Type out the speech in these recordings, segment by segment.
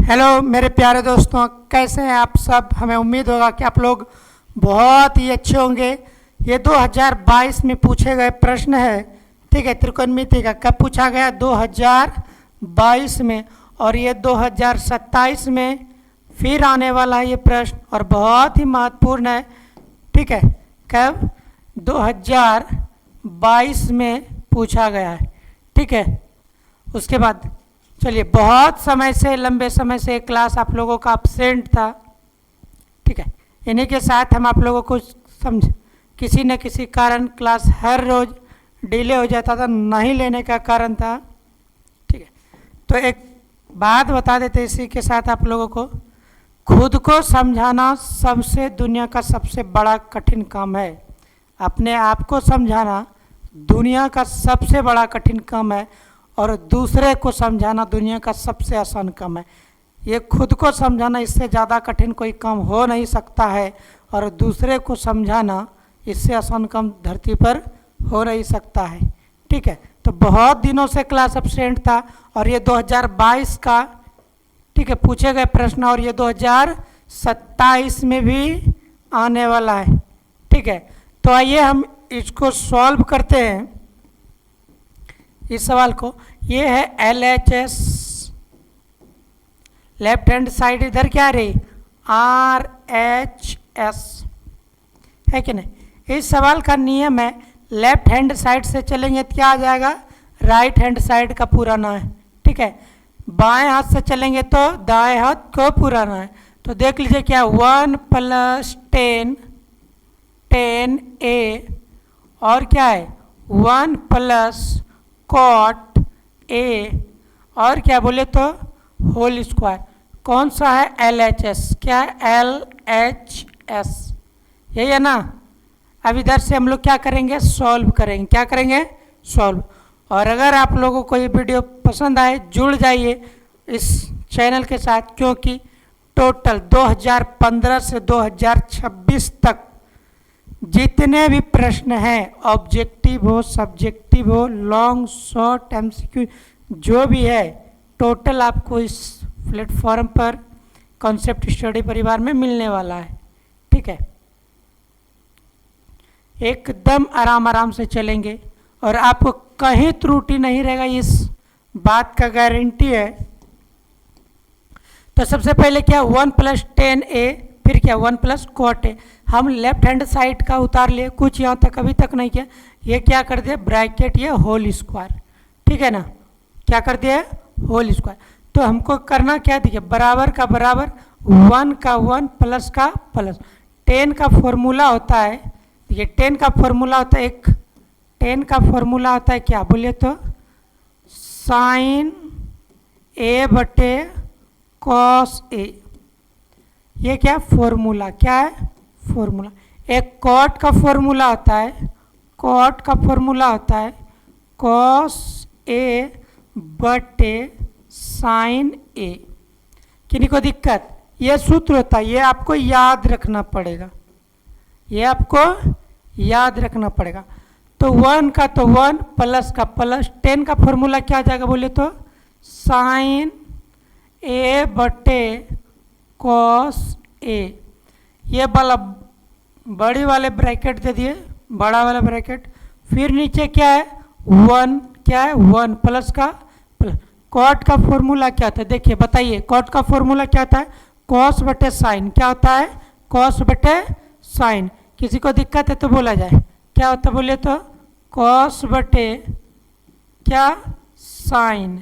Hello मेरे प्यारे दोस्तों, कैसे हैं आप सब। हमें उम्मीद होगा कि आप लोग बहुत ही अच्छे होंगे। ये 2022 में पूछे गए प्रश्न है, ठीक है। त्रिकोणमिति का कब पूछा गया? 2022 में। और ये 2027 में फिर आने वाला है ये प्रश्न, और बहुत ही महत्वपूर्ण है, ठीक है। कब? 2022 में पूछा गया है, ठीक है। उसके बाद चलिए, बहुत समय से, लंबे समय से क्लास आप लोगों का अपसेंट था, ठीक है। इन्हीं के साथ हम आप लोगों को किसी न किसी कारण क्लास हर रोज़ डिले हो जाता था, नहीं लेने का कारण था, ठीक है। तो एक बात बता देते इसी के साथ आप लोगों को, खुद को समझाना सबसे दुनिया का सबसे बड़ा कठिन काम है। अपने आप को समझाना दुनिया का सबसे बड़ा कठिन काम है, और दूसरे को समझाना दुनिया का सबसे आसान काम है। ये खुद को समझाना, इससे ज़्यादा कठिन कोई काम हो नहीं सकता है, और दूसरे को समझाना इससे आसान काम धरती पर हो नहीं सकता है, ठीक है। तो बहुत दिनों से क्लास एब्सेंट था, और ये 2022 का, ठीक है, पूछे गए प्रश्न, और ये 2027 में भी आने वाला है, ठीक है। तो आइए हम इसको सॉल्व करते हैं, इस सवाल को। ये है LHS, लेफ्ट हैंड साइड इधर क्या रही? RHS, है कि नहीं। इस सवाल का नियम है, लेफ्ट हैंड साइड से चलेंगे तो क्या आ जाएगा? राइट हैंड साइड का पुराना है, ठीक है। बाएं हाथ से चलेंगे तो दाएं हाथ को पुराना है। तो देख लीजिए क्या, 1 + 10 10A, और क्या है 1 + cot A, और क्या बोले तो होल स्क्वायर। कौन सा है? LHS। क्या है? LHS, यही है ना। अब इधर से हम लोग क्या करेंगे? सॉल्व करेंगे। क्या करेंगे? सॉल्व। और अगर आप लोगों को ये वीडियो पसंद आए, जुड़ जाइए इस चैनल के साथ, क्योंकि टोटल 2015 से 2026 तक जितने भी प्रश्न हैं, ऑब्जेक्टिव हो, सब्जेक्टिव हो, लॉन्ग, शॉर्ट, MCQ, जो भी है, टोटल आपको इस प्लेटफॉर्म पर कॉन्सेप्ट स्टडी परिवार में मिलने वाला है, ठीक है। एकदम आराम आराम से चलेंगे, और आपको कहीं त्रुटि नहीं रहेगा, इस बात का गारंटी है। तो सबसे पहले क्या, 1 + 10A, फिर क्या 1 + cot A। हम लेफ्ट हैंड साइड का उतार लिए, कुछ यहाँ तक अभी तक नहीं किया। ये क्या कर दिया? ब्रैकेट, ये होल स्क्वायर, ठीक है ना। क्या कर दिया? Whole square. तो हमको करना क्या, देखिए, बराबर का बराबर, 1 का 1, प्लस का प्लस। 10 का फॉर्मूला होता है, देखिए 10 का फॉर्मूला होता है, 10 का फॉर्मूला होता है क्या बोलिए तो, sin A/cos A। ये क्या फॉर्मूला, क्या है? फॉर्मूला। एक कॉट का फॉर्मूला होता है, कॉट का फॉर्मूला होता है cos A/sin A। किन्हीं को दिक्कत? ये सूत्र होता है, ये आपको याद रखना पड़ेगा, ये आपको याद रखना पड़ेगा। तो 1 का तो 1, प्लस का प्लस, 10 का फॉर्मूला क्या आ जाएगा बोले तो, sin A/cos A। ये वाला बड़ी वाले ब्रैकेट दे दिए, बड़ा वाला ब्रैकेट, फिर नीचे क्या है? 1, क्या है? 1 प्लस का प्लस। कॉट का फॉर्मूला क्या होता है? देखिए बताइए, कॉट का फॉर्मूला क्या होता है? cos/sin। क्या होता है? cos/sin। किसी को दिक्कत है तो बोला जाए, क्या होता है बोले तो, क्या sin।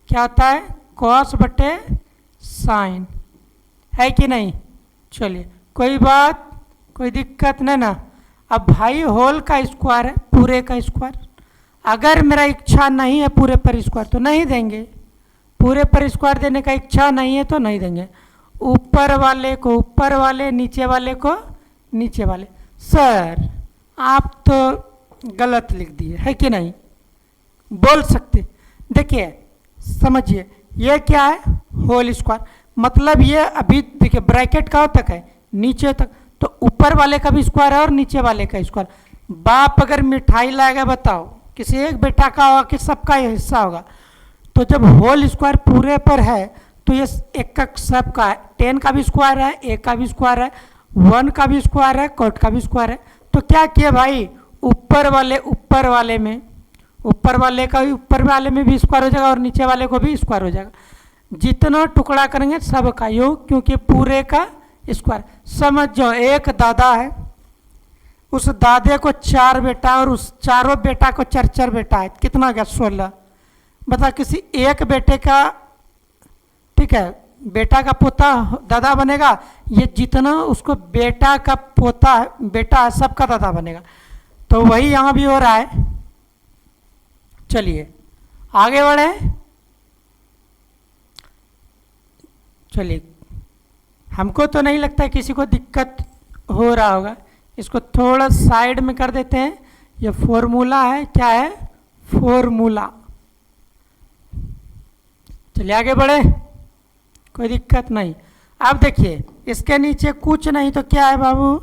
क्या होता है? cos/sin, है कि नहीं। चलिए, कोई बात, कोई दिक्कत नहीं ना। अब भाई होल का स्क्वायर है, पूरे का स्क्वायर। अगर मेरा इच्छा नहीं है पूरे पर स्क्वायर तो नहीं देंगे, पूरे पर स्क्वायर देने का इच्छा नहीं है तो नहीं देंगे। ऊपर वाले को ऊपर वाले, नीचे वाले को नीचे वाले। सर आप तो गलत लिख दिए, है कि नहीं, बोल सकते। देखिए समझिए, ये क्या है? Whole square. मतलब ये अभी देखिए ब्रैकेट कहाँ तक है? नीचे तक। तो ऊपर वाले का भी स्क्वायर है और नीचे वाले का स्क्वायर। बाप अगर मिठाई लाएगा, बताओ, किसी एक बेटा का होगा कि सबका हिस्सा होगा? तो जब होल स्क्वायर पूरे पर है तो ये एक का सब का है, 10 का भी स्क्वायर है, एक का भी स्क्वायर है, 1 का भी स्क्वायर है, कॉट का भी स्क्वायर है। तो क्या किया भाई, ऊपर वाले का भी ऊपर वाले में भी स्क्वायर हो जाएगा और नीचे वाले को भी स्क्वायर हो जाएगा। जितना टुकड़ा करेंगे सब का योग, क्योंकि पूरे का स्क्वायर। समझ जाओ, एक दादा है, उस दादे को 4 बेटा और उस चारों बेटा को 4 बेटा है, कितना गया 16। बता किसी एक बेटे का, ठीक है, बेटा का पोता दादा बनेगा, ये जितना उसको बेटा का पोता है, बेटा है, सबका दादा बनेगा। तो वही यहां भी हो रहा है। चलिए आगे बढ़े। चलिए, हमको तो नहीं लगता किसी को दिक्कत हो रहा होगा, इसको थोड़ा साइड में कर देते हैं। ये फॉर्मूला है, क्या है, फॉर्मूला। चलिए आगे बढ़े, कोई दिक्कत नहीं। अब देखिए इसके नीचे कुछ नहीं तो क्या है बाबू,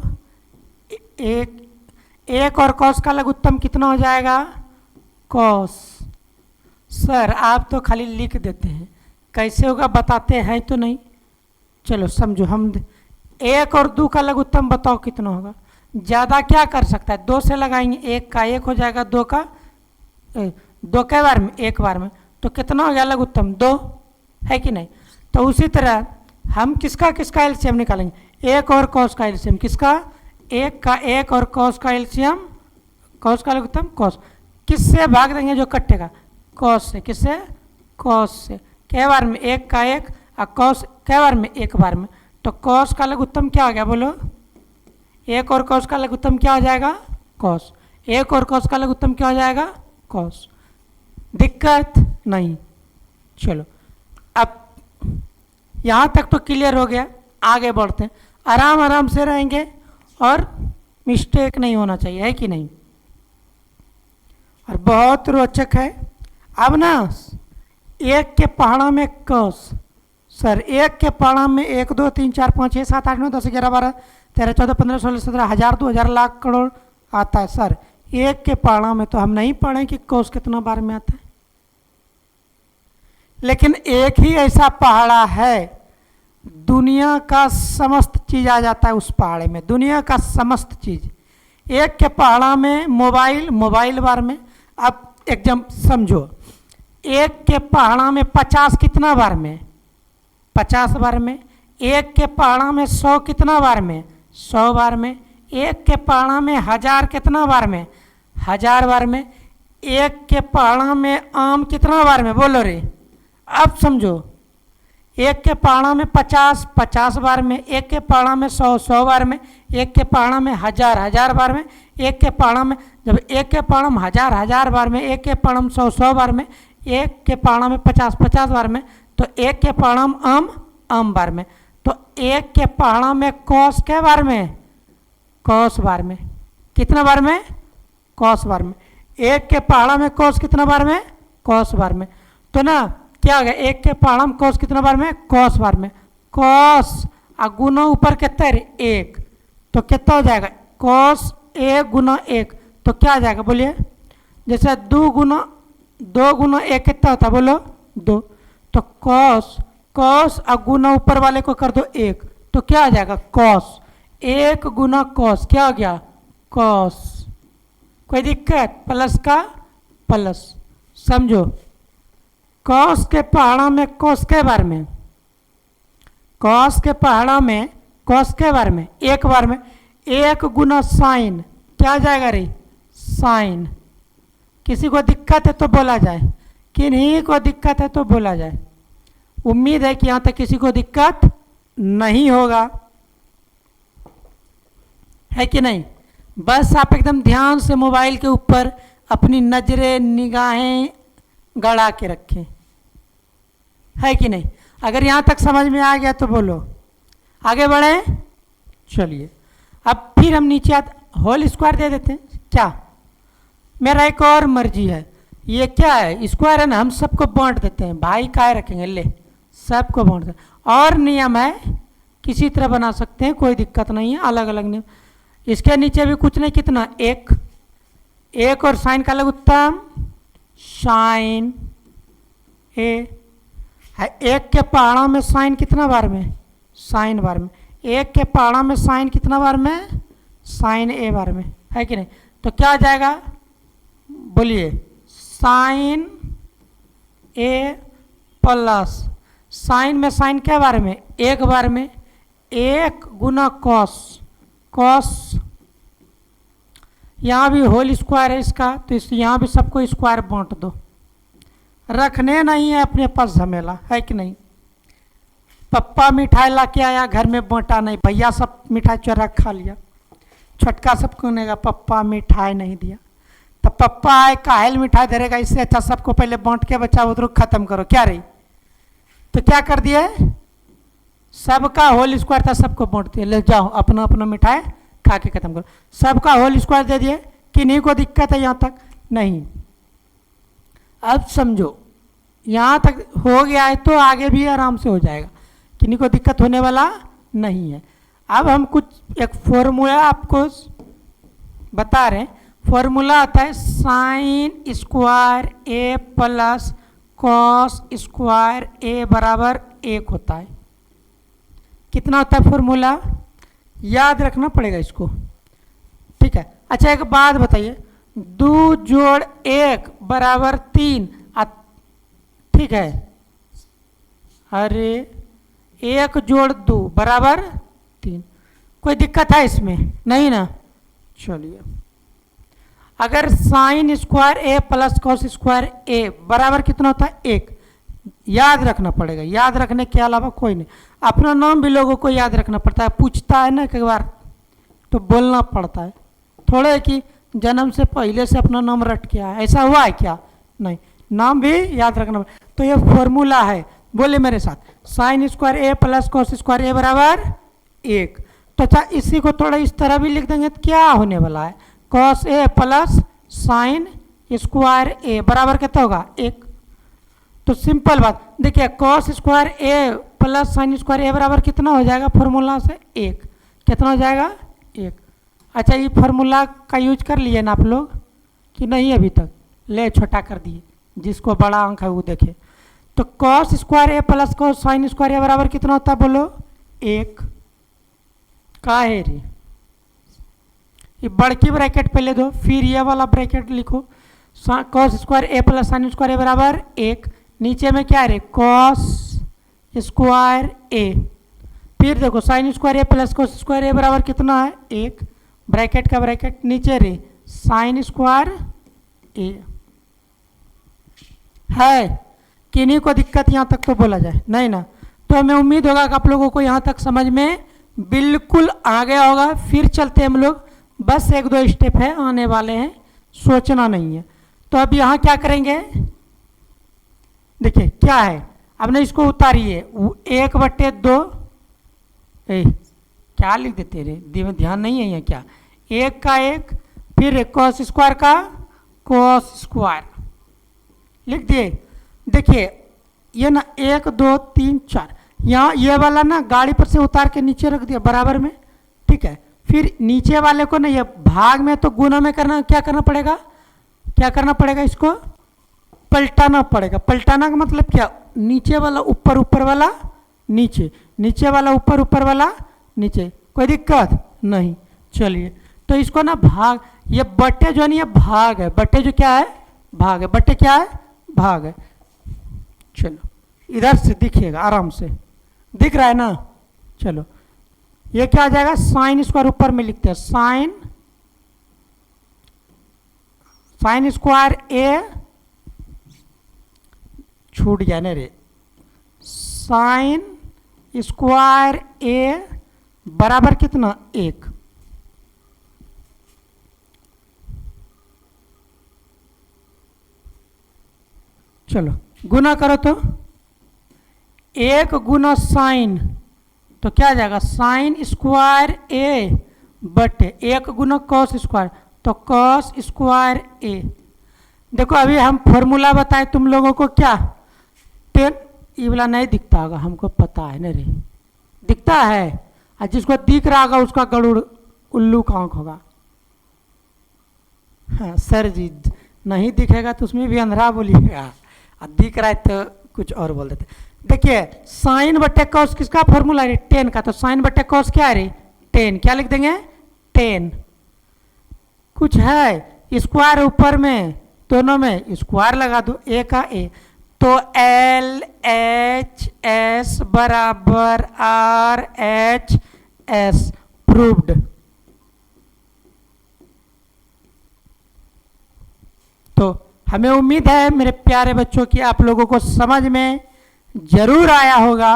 एक और कॉस का लघुत्तम कितना हो जाएगा, कॉस। सर आप तो खाली लिख देते हैं, कैसे होगा बताते हैं तो नहीं। चलो समझो, हम 1 और 2 का लघुत्तम बताओ कितना होगा। ज़्यादा क्या कर सकता है, 2 से लगाएंगे, 1 का 1 हो जाएगा, 2 का 2 के बार में, 1 बार में, तो कितना हो गया लघुत्तम, 2, है कि नहीं। तो उसी तरह हम किसका एलसीएम निकालेंगे, 1 और कॉस का एलसीएम, किसका, 1 का 1 और कॉस का एलसीएम, कॉस का लघुत्तम कॉस। किससे भाग देंगे जो कटेगा, कॉस से। किससे, कॉस से। कै बार में, 1 का 1 और कॉस कै बार में, 1 बार में। तो कॉस का लघुत्तम क्या हो गया बोलो, 1 और कॉस का लघुत्तम क्या हो जाएगा, कॉस। 1 और कॉस का लघुत्तम क्या हो जाएगा, कॉस। दिक्कत नहीं। चलो अब यहाँ तक तो क्लियर हो गया, आगे बढ़ते हैं। आराम से रहेंगे और मिस्टेक नहीं होना चाहिए, है कि नहीं। और बहुत रोचक है। अब ना 1 के पहाड़ा में कॉस, सर 1 के पहाड़ा में 1 2 3 4 5 6 7 8 9 10 11 12 13 14 15 16 17 1000 2000 लाख करोड़ आता है। सर 1 के पहाड़ा में तो हम नहीं पढ़े कि कॉस कितना बार में आता है, लेकिन एक ही ऐसा पहाड़ा है, दुनिया का समस्त चीज आ जाता है उस पहाड़े में, दुनिया का समस्त चीज। 1 के पहाड़ा में मोबाइल बार में। अब एकदम समझो, 1 के पहाड़ा में 50 कितना बार में, 50 बार में। 1 के पहाड़ा में 100 कितना बार में, 100 बार में। 1 के पहाड़ा में 1000 कितना बार में, 1000 बार में। 1 के पहाड़ा में आम कितना बार में, बोलो रे। अब समझो, 1 के पहाड़ा में 50 बार में, 1 के पहाड़ा में 100 बार में, 1 के पहाड़ा में 1000 बार में, 1 के पहाड़ा में, जब 1 के पहाड़ा में 1000 बार में, 1 के पहाड़ा में 100 बार में, 1 के पहाड़ा में 50 बार में, तो 1 के पहाड़ा में आम बार में। तो 1 के पहाड़ा में कॉस के बार में, कॉस बार में। कितना बार में, कॉस बार में। 1 के पहाड़ा में कॉस कितना बार में, कॉस बार में। तो ना क्या हो गया, 1 के पहाड़ा में कॉस कितना बार में, कॉस बार में। कॉस गुना ऊपर कितना है, 1, तो कितना हो जाएगा, कॉस 1 गुना 1, तो क्या आ जाएगा बोलिए। जैसे 2 गुना 1 कितना होता है, बोलो 2। तो कॉस गुना ऊपर वाले को कर दो 1, तो क्या आ जाएगा, कॉस। 1 गुना कॉस क्या हो गया, कॉस। कोई दिक्कत, प्लस का प्लस। समझो, कॉस के पहाड़ा में कॉस के बार में, कॉस के पहाड़ा में कॉस के बार में, 1 बार में। 1 गुना साइन क्या आ जाएगा रे, साइन। किसी को दिक्कत है तो बोला जाए, किन्हीं को दिक्कत है तो बोला जाए। उम्मीद है कि यहाँ तक किसी को दिक्कत नहीं होगा, है कि नहीं। बस आप एकदम ध्यान से मोबाइल के ऊपर अपनी नजरें निगाहें गड़ा के रखें, है कि नहीं। अगर यहाँ तक समझ में आ गया तो बोलो, आगे बढ़े। चलिए अब फिर हम नीचे होल स्क्वायर दे देते हैं। क्या, मेरा एक और मर्जी है, ये क्या है, स्क्वायर है ना, हम सबको बांट देते हैं। भाई काय रखेंगे, ले सबको बांट दें। और नियम है, किसी तरह बना सकते हैं, कोई दिक्कत नहीं है, अलग अलग नियम। इसके नीचे भी कुछ नहीं, कितना, 1 और साइन का लघुत्तम साइन ए, है। एक के पहाड़ों में साइन कितना बार में, साइन बार में। एक के पहाड़ों में साइन कितना बार में, साइन ए बार में, है कि नहीं। तो क्या हो जाएगा, बोलिए, साइन ए प्लस साइन में साइन क्या बार में, एक बार में, एक गुना कॉस, कॉस यहाँ भी होल स्क्वायर है इसका, तो इस यहाँ भी सबको स्क्वायर बांट दो, रखने नहीं है अपने पास झमेला, है कि नहीं। पप्पा मिठाई ला के आया, घर में बांटा नहीं, भैया सब मिठाई चोरा खा लिया, छोटका सब कहेगा पप्पा मिठाई नहीं दिया, तो पप्पा आए काहेल मिठाई धरेगा, इससे अच्छा सबको पहले बांट के बच्चा उधर खत्म करो, क्या रही। तो क्या कर दिया, सबका होल स्क्वायर था, सबको बांट दिया, ले जाओ अपना अपना मिठाई खा के खत्म करो, सबका होल स्क्वायर दे दिए। किन्हीं को दिक्कत है यहाँ तक, नहीं। अब समझो यहाँ तक हो गया है तो आगे भी आराम से हो जाएगा, किन्हीं को दिक्कत होने वाला नहीं है। अब हम कुछ एक फॉर्मूला आपको बता रहे हैं, फॉर्मूला आता है साइन स्क्वायर ए प्लस कॉस स्क्वायर ए बराबर 1 होता है। कितना होता है फॉर्मूला, याद रखना पड़ेगा इसको, ठीक है। अच्छा एक बात बताइए, 2 जोड़ 1 बराबर 3, ठीक है। अरे 1 जोड़ 2 बराबर 3, कोई दिक्कत है इसमें, नहीं ना। चलिए, अगर साइन स्क्वायर ए प्लस कॉस स्क्वायर ए बराबर कितना होता है, 1, याद रखना पड़ेगा, याद रखने के अलावा कोई नहीं। अपना नाम भी लोगों को याद रखना पड़ता है, पूछता है ना कई बार तो बोलना पड़ता है, थोड़े कि जन्म से पहले से अपना नाम रट के आया, ऐसा हुआ है क्या, नहीं, नाम भी याद रखना। तो ये फॉर्मूला है, बोले मेरे साथ, साइन स्क्वायर ए प्लस कॉस स्क्वायर ए बराबर 1। तो अच्छा इसी को थोड़ा इस तरह भी लिख देंगे तो क्या होने वाला है, cos A plus sine square ए बराबर कितना होगा, 1। तो सिंपल बात देखिए, कॉस स्क्वायर ए प्लस साइन स्क्वायर ए बराबर कितना हो जाएगा फॉर्मूला से, 1। कितना हो जाएगा, 1। अच्छा ये फार्मूला का यूज कर लिए ना आप लोग कि नहीं अभी तक, ले छोटा कर दिए, जिसको बड़ा अंक है वो देखे। तो कॉस स्क्वायर ए प्लस कॉस साइन स्क्वायर ए बराबर कितना होता है बोलो, 1। का है रे, ये बड़की ब्रैकेट पहले दो, फिर ये वाला ब्रैकेट लिखो, कॉस स्क्वायर ए प्लस साइन स्क्वायर ए बराबर 1, नीचे में क्या है रे, कॉस स्क्वायर ए, फिर देखो साइन स्क्वायर ए प्लस कॉस स्क्वायर ए बराबर कितना है, 1, ब्रैकेट का ब्रैकेट नीचे रे साइन स्क्वायर ए। है किन्हीं को दिक्कत यहाँ तक तो बोला जाए, नहीं ना। तो हमें उम्मीद होगा कि आप लोगों को यहाँ तक समझ में बिल्कुल आ गया होगा। फिर चलते हैं हम लोग, बस 1-2 स्टेप है आने वाले हैं, सोचना नहीं है। तो अब यहाँ क्या करेंगे, देखिए क्या है, अब ना इसको उतारिए, 1/2 क्या लिख देते रे, ध्यान नहीं है यहाँ क्या, 1 का 1, फिर कॉस स्क्वायर का कॉस स्क्वायर लिख दिए। देखिए ये ना 1 2 3 4, यहाँ ये वाला ना गाड़ी पर से उतार के नीचे रख दिया बराबर में, ठीक है। फिर नीचे वाले को ना ये भाग में तो गुना में करना, क्या करना पड़ेगा, क्या करना पड़ेगा, इसको पलटाना पड़ेगा। पलटाना का मतलब क्या, नीचे वाला ऊपर, ऊपर वाला नीचे, नीचे वाला ऊपर, ऊपर वाला नीचे, कोई दिक्कत नहीं। चलिए तो इसको ना भाग, ये बट्टे जो नहीं ये भाग है, बट्टे जो क्या है भाग है, बट्टे क्या है भाग है। चलो इधर से दिखिएगा आराम से, दिख रहा है ना। चलो ये क्या आ जाएगा, साइन स्क्वायर ऊपर में लिखते हैं, साइन स्क्वायर ए, छूट गया ना रे, साइन स्क्वायर ए बराबर कितना, 1। चलो गुना करो तो 1 गुना साइन, तो क्या आ जाएगा, साइन स्क्वायर ए बटे 1 गुना कॉस स्क्वायर, तो कॉस स्क्वायर ए। देखो अभी हम फॉर्मूला बताएं तुम लोगों को, क्या 10, ये वाला नहीं दिखता होगा, हमको पता है ना रे, दिखता है, और जिसको दिख रहा होगा उसका गरुड़ उल्लू का आंख होगा। हाँ सर जी, नहीं दिखेगा तो उसमें भी अंधेरा बोलिएगा, और दिख रहा है तो कुछ और बोल देते। देखिए साइन बटे कॉस किसका फॉर्मूला है, 10 का, तो साइन बटे कॉस क्या है रे, 10, क्या लिख देंगे 10। कुछ है स्क्वायर ऊपर में, दोनों में स्क्वायर लगा दो, ए का ए, तो एल एच एस बराबर आर एच एस, प्रूव्ड। तो हमें उम्मीद है मेरे प्यारे बच्चों की आप लोगों को समझ में जरूर आया होगा,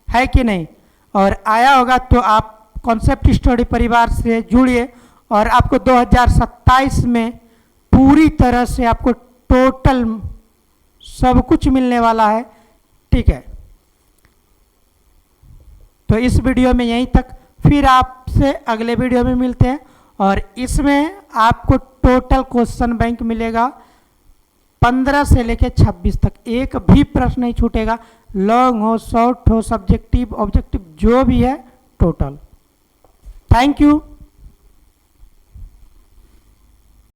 है कि नहीं, और आया होगा तो आप कॉन्सेप्ट स्टडी परिवार से जुड़िए और आपको 2027 में पूरी तरह से आपको टोटल सब कुछ मिलने वाला है, ठीक है। तो इस वीडियो में यहीं तक, फिर आपसे अगले वीडियो में मिलते हैं, और इसमें आपको टोटल क्वेश्चन बैंक मिलेगा 15 से लेकर 26 तक, एक भी प्रश्न नहीं छूटेगा, लॉन्ग हो, शॉर्ट हो, सब्जेक्टिव, ऑब्जेक्टिव, जो भी है टोटल। Thank you.